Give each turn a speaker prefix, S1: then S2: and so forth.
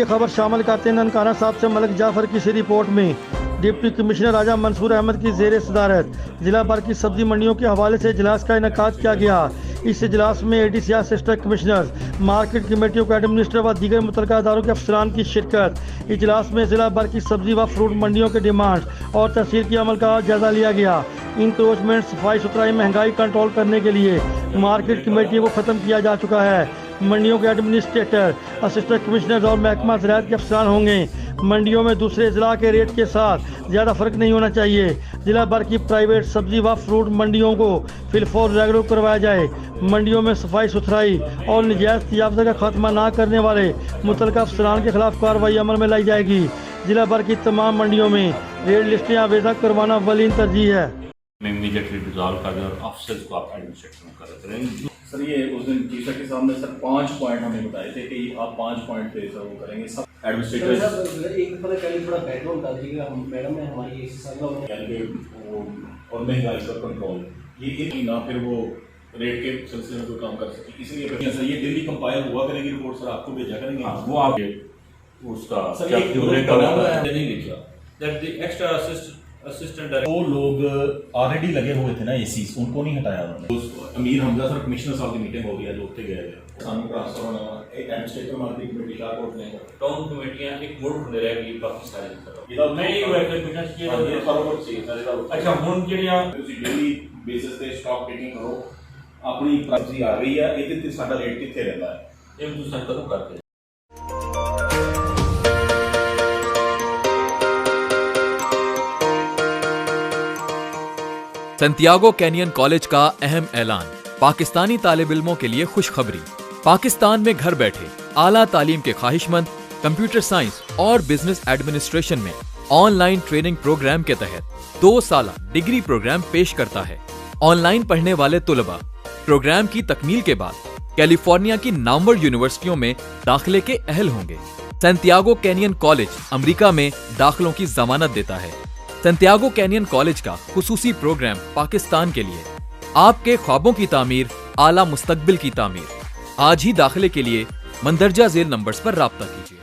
S1: खबर शामिल करते हैं ननकाना साहब से मलिक जाफर की इसी रिपोर्ट में। डिप्टी कमिश्नर राजा मंसूर अहमद की जेर सदारत जिला भर की सब्जी मंडियों के हवाले से इजलास का इनेकाद किया गया। इस इजलास में ADC असिस्टेंट कमिश्नर, मार्केट कमेटियों के एडमिनिस्ट्रेटर व दीगर मुतल्लिका अदारों के अफसरान की शिरकत। इजलास में जिला भर की सब्जी व फ्रूट मंडियों के डिमांड और तहसील के अमल का जायजा लिया गया। इंक्रोचमेंट, सफाई सुथराई, महंगाई कंट्रोल करने के लिए मार्केट कमेटियों को ख़त्म किया जा चुका है। मंडियों के एडमिनिस्ट्रेटर, असिस्टेंट कमिश्नर और महकमा ज़राअत के अफसरान होंगे। मंडियों में दूसरे ज़िला के रेट के साथ ज़्यादा फ़र्क नहीं होना चाहिए। जिला भर की प्राइवेट सब्जी व फ्रूट मंडियों को फिलफौर रेगुलर करवाया जाए। मंडियों में सफाई सुथराई और नजायज़ तजावज़ का खात्मा न करने वाले मुतल्लिका अफसरान के खिलाफ कार्रवाई अमल में लाई जाएगी। जिला भर की तमाम मंडियों में रेट लिस्टें आवेदन करवाना अव्वलीन तरजीह है।
S2: इमीडिएटली डिजॉल्व कर दें और ऑफिसर्स को आप एडमिनिस्ट्रेशन में कर दें।
S3: सर ये उस दिन चीफ सेक्रेटरी साहब ने सर 5 पॉइंट हमें बताए थे कि आप 5 पॉइंट पे सर वो करेंगे सब एडमिनिस्ट्रेटर
S4: एक पता कल थोड़ा बैकग्राउंड डाल दीजिएगा। हम मैडम है हमारी
S3: और महंगाई पर कंट्रोल ये ना फिर वो रेट के सिलसिले में कोई काम कर सके, इसलिए सर ये डेली कंपाइल हुआ करेगी रिपोर्ट सर आपको भेजा करेंगे।
S2: वो आप उसका
S3: सर नहीं लिखा
S2: दैट द एक्स्ट्रा असिस्टेंट
S3: वो लोग ऑलरेडी लगे हुए थे ना एसीज, उनको नहीं हटाया उन्होंने। अमीर हमजा सर कमिश्नर साहब की मीटिंग हो गई है, जो उत्ते गए थे सानू ट्रांसफर होना एक एडमिनिस्ट्रेटर मार्केट कमेटी शाहकोट ने
S2: टाउन कमेटियां एक मोड़ होने रहेगी बाकी सारी
S3: ਇਹਦਾ
S2: मैं ये हुआ कि बिना चाहिए
S3: ये सारा कुछ चाहिए सर ਇਹਦਾ
S2: अच्छा हुन ਜਿਹੜੀਆਂ
S3: ਤੁਸੀਂ ਡੇਲੀ ਬੇਸਿਸ ਤੇ ਸਟਾਕ ਟੇਕਿੰਗ ਕਰੋ। ਆਪਣੀ ਪ੍ਰਾਈਸ ਆ ਰਹੀ ਹੈ, ਇਹਦੇ ਤੇ ਸਾਡਾ ਰੇਟ ਕਿੱਥੇ ਰਹਿੰਦਾ ਹੈ
S2: एक दूसरे को करते हैं।
S5: सैंटियागो कैनियन कॉलेज का अहम ऐलान। पाकिस्तानी तालिब इल्मों के लिए खुशखबरी। पाकिस्तान में घर बैठे आला तालीम के ख्वाहिशमंद कंप्यूटर साइंस और बिजनेस एडमिनिस्ट्रेशन में ऑनलाइन ट्रेनिंग प्रोग्राम के तहत 2 साल डिग्री प्रोग्राम पेश करता है। ऑनलाइन पढ़ने वाले तुलबा प्रोग्राम की तकमील के बाद कैलिफोर्निया की नामवर यूनिवर्सिटियों में दाखिले के अहल होंगे। सैंटियागो कैनियन कॉलेज अमेरिका में दाखिलों की जमानत देता है। सैंटियागो कैनियन कॉलेज का खुसूसी प्रोग्राम पाकिस्तान के लिए आपके ख्वाबों की तामीर, आला मुस्तकबिल की तामीर। आज ही दाखिले के लिए मंदरजा झेल नंबर्स पर राब्ता कीजिए।